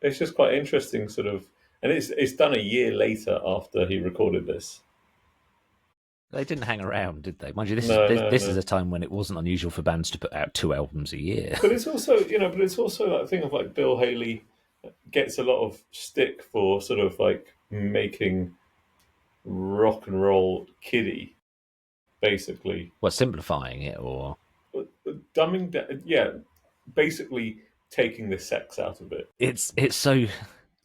it's just quite interesting, sort of, and it's done a year later after he recorded this. They didn't hang around, did they? Mind you, this is a time when it wasn't unusual for bands to put out 2 albums a year. But it's also, that thing of like Bill Haley gets a lot of stick for sort of like making rock and roll kiddie, basically. What, simplifying it or dumbing down? Yeah, basically taking the sex out of it. It's so.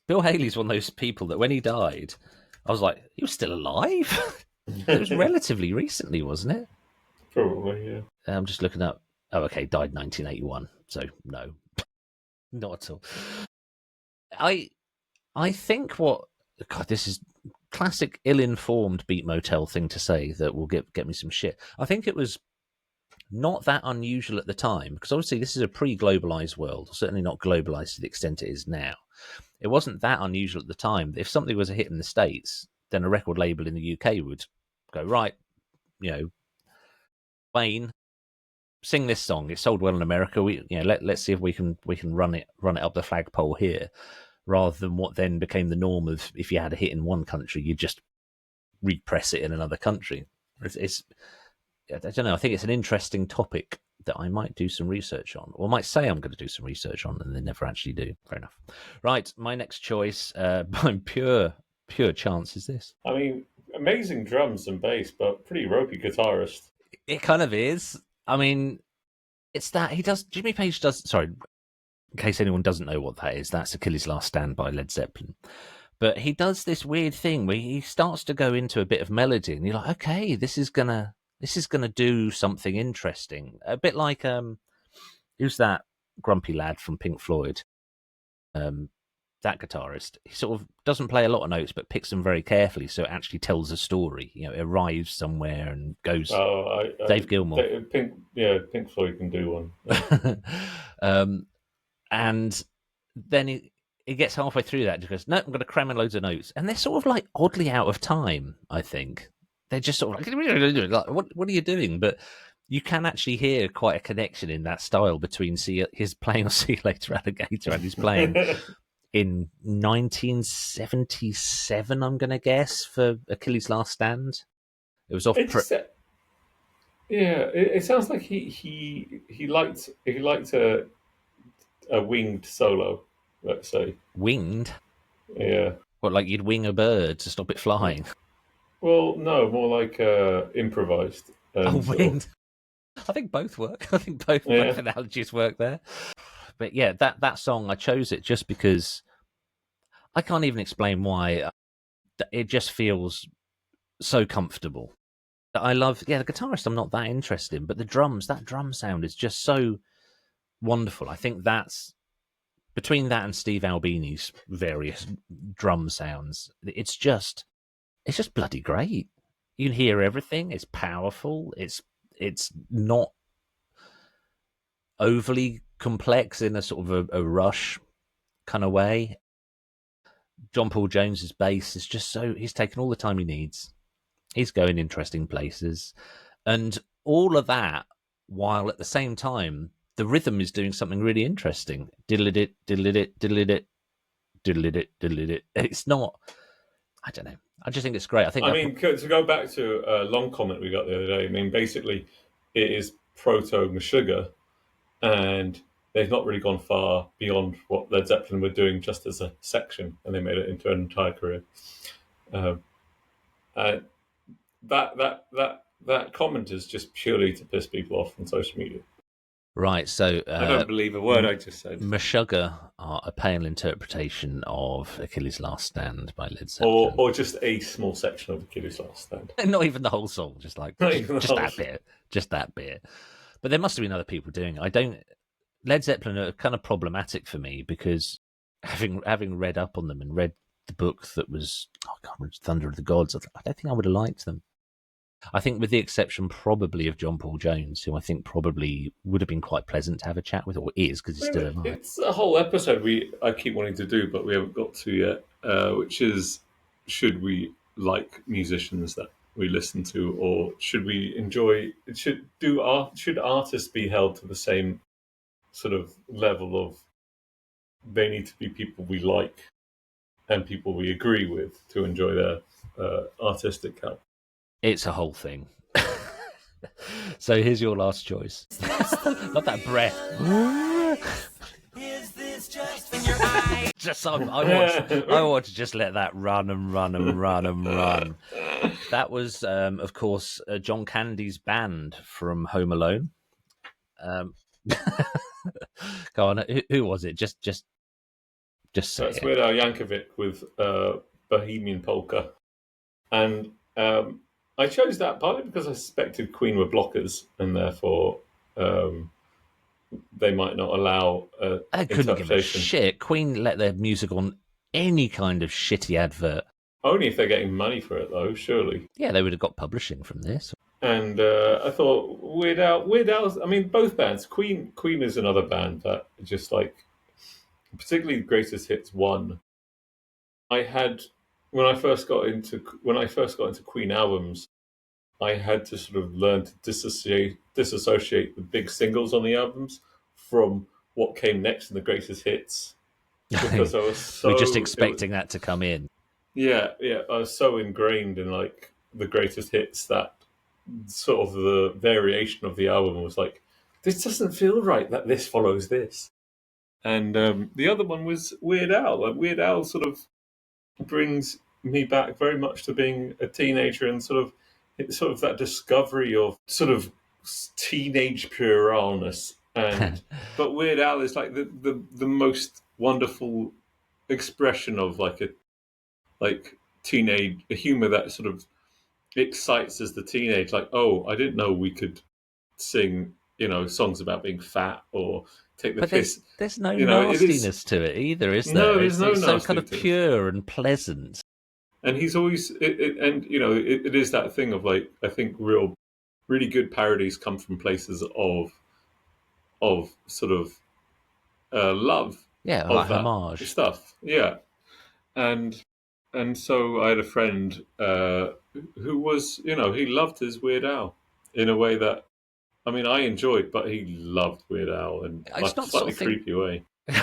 Bill Haley's one of those people that when he died, I was like, he was still alive. It was relatively recently, wasn't it? Probably, yeah. I'm just looking up. Oh, okay, died 1981. So no, not at all. I think this is classic ill-informed Beat Motel thing to say that will get me some shit. I think it was not that unusual at the time because obviously this is a pre-globalized world, certainly not globalized to the extent it is now. It wasn't that unusual at the time. If something was a hit in the States, then a record label in the UK would go, right, Wayne, sing this song. It sold well in America. Let's see if we can run it up the flagpole here, rather than what then became the norm of if you had a hit in one country, you just repress it in another country. It's I don't know. I think it's an interesting topic that I might do some research on, or might say I'm going to do some research on, and then never actually do. Fair enough. Right, my next choice, by pure chance, is this. I mean, amazing drums and bass, but pretty ropey guitarist. It kind of is. I mean, it's that Jimmy Page does. Sorry, in case anyone doesn't know what that is, that's Achilles' Last Stand by Led Zeppelin. But he does this weird thing where he starts to go into a bit of melody, and you're like, okay, this is gonna do something interesting. A bit like who's that grumpy lad from Pink Floyd? That guitarist. He sort of doesn't play a lot of notes, but picks them very carefully, so it actually tells a story. You know, it arrives somewhere and goes. Dave Gilmour. Pink Floyd can do one. And then he gets halfway through that and just goes, no, I'm going to cram in loads of notes. And they're sort of like oddly out of time, I think. They're just sort of like, what are you doing? But you can actually hear quite a connection in that style between his playing on See You Later Alligator and his playing in 1977, I'm going to guess, for Achilles' Last Stand. It was off. It sounds like he liked a winged solo, let's say. Winged? Yeah. What, like you'd wing a bird to stop it flying? Well, no, more like improvised. Winged. I think both work. I think both analogies work there. But yeah, that song, I chose it just because I can't even explain why. It just feels so comfortable. I love, the guitarist I'm not that interested in, but the drums, that drum sound is just so wonderful. I think that's, between that and Steve Albini's various drum sounds, it's just bloody great. You can hear everything. It's powerful. It's not overly complex in a sort of a Rush kind of way. John Paul Jones's bass is just he's taken all the time he needs. He's going interesting places. And all of that, while at the same time, the rhythm is doing something really interesting. Diddle-it, diddle-it, diddle-it, diddle-it, diddle-it. It's not, I don't know. I just think it's great. To go back to a long comment we got the other day, I mean, basically, it is proto-Meshuggah, and they've not really gone far beyond what Led Zeppelin were doing just as a section, and they made it into an entire career. That comment is just purely to piss people off on social media. Right, so I don't believe a word I just said. Meshuggah are a pale interpretation of Achilles' Last Stand by Led Zeppelin, or just a small section of Achilles' Last Stand. Not even the whole song, just that bit. But there must have been other people doing it. Led Zeppelin are kind of problematic for me because having read up on them and read the book that was Thunder of the Gods, I don't think I would have liked them. I think with the exception probably of John Paul Jones, who I think probably would have been quite pleasant to have a chat with, or is, because he's still alive. It's a whole episode I keep wanting to do, but we haven't got to yet, which is, should we like musicians that we listen to, or should we enjoy, should artists be held to the same sort of level of, they need to be people we like and people we agree with to enjoy their artistic help? It's a whole thing. So here's your last choice. Not that breath. Is this just in your eye? I want to just let that run and run and run and run. That was, of course, John Candy's band from Home Alone. Go on, who was it? Just say That's Weird Al Yankovic with Bohemian Polka. And I chose that partly because I suspected Queen were blockers, and therefore they might not allow I couldn't give a shit. Queen let their music on any kind of shitty advert. Only if they're getting money for it, though, surely. Yeah, they would have got publishing from this. And I thought Weird Al's, I mean, both bands. Queen is another band that just like, particularly Greatest Hits 1. I had, when I first got into Queen albums, I had to sort of learn to disassociate the big singles on the albums from what came next in the greatest hits, because I was We're just so expecting that to come in. yeah, I was so ingrained in like the greatest hits that sort of the variation of the album was like, this doesn't feel right that this follows this. And the other one was Weird Al. Like, Weird Al sort of brings me back very much to being a teenager and sort of that discovery of sort of teenage puerilness. And but Weird Al is like the most wonderful expression of like teenage a humor that sort of excites as the teenage. Like, oh, I didn't know we could sing, songs about being fat or take the But piss. there's no It is. nastiness to it either, is No, there? there's no It's so kind nasty of to it. pure and pleasant. And he's always, it is that thing of like, I think really good parodies come from places of sort of love Yeah, of like that homage. stuff. Yeah, and so I had a friend who was, he loved his Weird Al in a way that, I mean, I enjoyed, but he loved Weird Al in It's like a not the sort slightly of thing. creepy way. It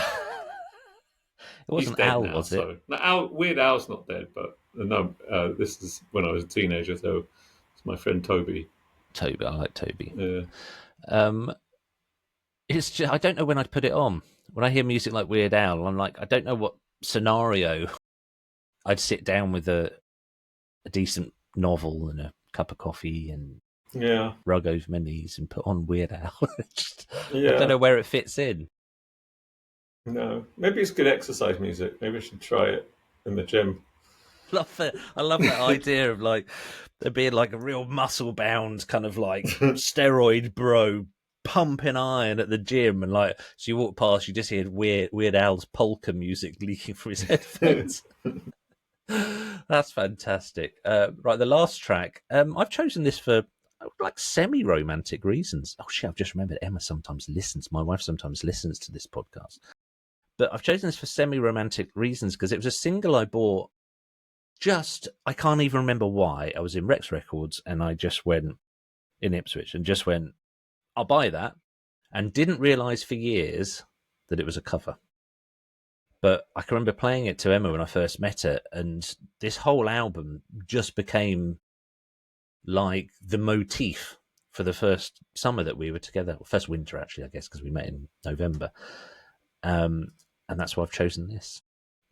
He's wasn't dead Al, now, was it? so Weird Al's not dead, but no, this is when I was a teenager, so it's my friend Toby. Toby, I like Toby. Yeah. Um, it's just, I don't know when I'd put it on. When I hear music like Weird Al, I'm like, I don't know what scenario I'd sit down with a decent novel and a cup of coffee and Yeah. rug over my knees and put on Weird Al. I Yeah. don't know where it fits in. No. Maybe it's good exercise music. Maybe I should try it in the gym. I love that idea of like there being like a real muscle bound kind of like steroid bro pumping iron at the gym, and like so you walk past, you just hear Weird Al's polka music leaking from his headphones. That's fantastic. Right, the last track. I've chosen this for like semi-romantic reasons. Oh shit! I've just remembered. Emma sometimes listens. My wife sometimes listens to this podcast. But I've chosen this for semi-romantic reasons because it was a single I bought. I can't even remember why. I was in Rex Records and I just went in Ipswich and just went, I'll buy that, and didn't realise for years that it was a cover. But I can remember playing it to Emma when I first met her, and this whole album just became like the motif for the first summer that we were together. Well, first winter, actually, I guess, because we met in November. And that's why I've chosen this.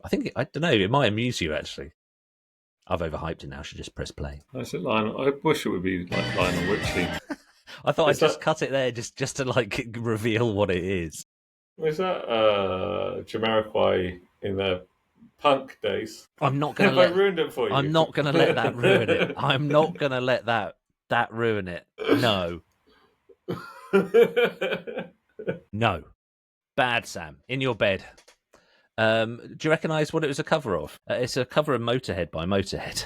I don't know, it might amuse you, actually. I've overhyped it now. I should just press play. Is it Lionel? I wish it would be like Lionel Richie. I thought I'd just cut it there just to like reveal what it is. Is that Jamiroquai in their punk days? I'm not going to I ruined it for you? I'm not going to let that ruin it. I'm not going to let that ruin it. No. No. Bad, Sam. In your bed. Do you recognise what it was a cover of? It's a cover of Motorhead by Motorhead.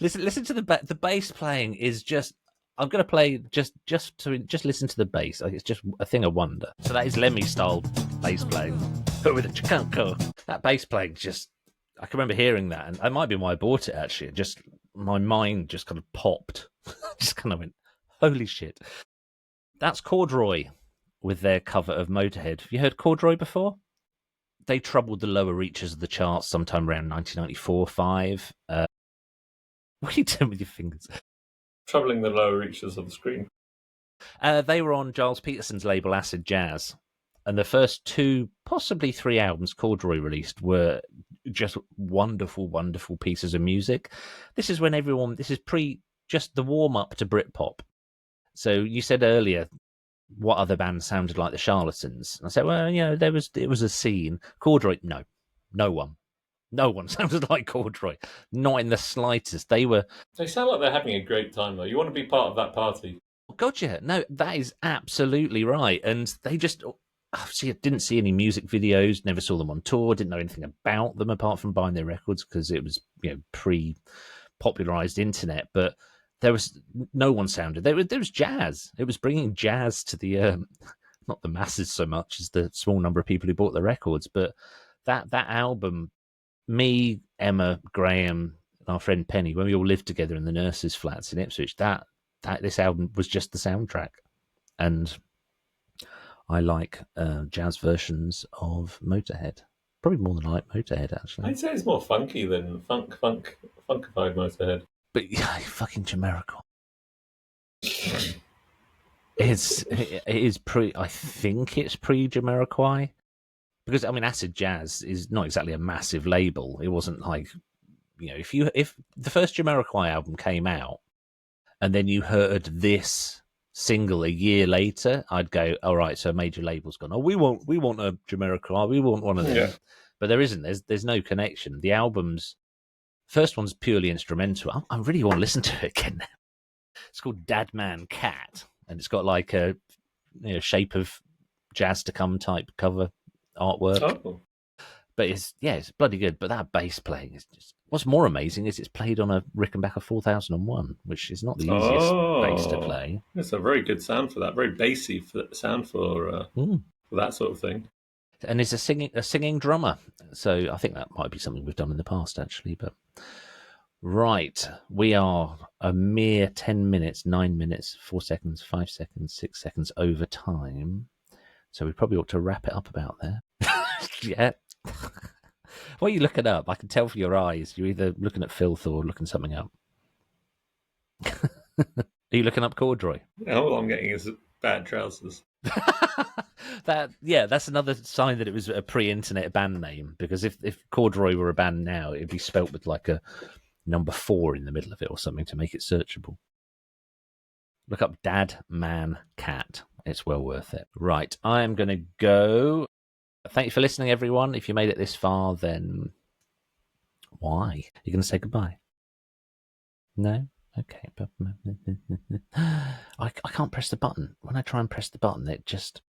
Listen to the bass playing is just. I'm going to play just listen to the bass. Like, it's just a thing of wonder. So that is Lemmy style bass playing, but with a chicanco. That bass playing just. I can remember hearing that, and that might be why I bought it. Actually, just my mind just kind of popped. Just kind of went, holy shit. That's Corduroy with their cover of Motorhead. Have you heard Corduroy before? They troubled the lower reaches of the charts sometime around 1994-5. What are you doing with your fingers? Troubling the lower reaches of the screen. They were on Giles Peterson's label Acid Jazz, and the first 2, possibly 3 albums Corduroy released were just wonderful, wonderful pieces of music. This is when this is just the warm-up to Britpop. So you said earlier, what other bands sounded like the Charlatans? And I said, well, it was a scene. Corduroy, no one sounded like Corduroy, not in the slightest. They sound like they're having a great time, though. You want to be part of that party. God, yeah, no, that is absolutely right. And they just, obviously, I didn't see any music videos, never saw them on tour, didn't know anything about them apart from buying their records because it was, pre-popularized internet. But there was no one sounded. There was jazz. It was bringing jazz to the not the masses so much as the small number of people who bought the records. But that album, me, Emma, Graham, and our friend Penny, when we all lived together in the nurses' flats in Ipswich, that this album was just the soundtrack. And I like jazz versions of Motorhead. Probably more than I like Motorhead, actually. I'd say it's more funky than funkified Motorhead. But yeah, fucking Jamiroquai. It is pre. I think it's pre-Jamiroquai, because I mean, Acid Jazz is not exactly a massive label. It wasn't like, if the first Jamiroquai album came out and then you heard this single a year later, I'd go, all right, so a major label's gone, oh, we want a Jamiroquai, we want one of them. Yeah. But there isn't. There's no connection. The album's first one's purely instrumental. I really want to listen to it again now. It's called Dad Man Cat, and it's got like a shape of jazz to come type cover artwork. Oh. But it's bloody good. But that bass playing is just, what's more amazing is it's played on a Rickenbacker 4001, which is not the easiest bass to play. It's a very good sound for that. Very bassy sound for that sort of thing. And it's a singing drummer. So I think that might be something we've done in the past, actually. But right, we are a mere 10 minutes, 9 minutes, 4 seconds, 5 seconds, 6 seconds over time. So we probably ought to wrap it up about there. Yeah. What are you looking up? I can tell from your eyes. You're either looking at filth or looking something up. Are you looking up Corduroy? All I'm getting is bad trousers. That's another sign that it was a pre-internet band name, because if Corduroy were a band now, it'd be spelt with like a number 4 in the middle of it or something to make it searchable. Look up Dad Man Cat. It's well worth it. Right, I am going to go. Thank you for listening, everyone. If you made it this far, then why? You're going to say goodbye? No? Okay. I can't press the button. When I try and press the button, it just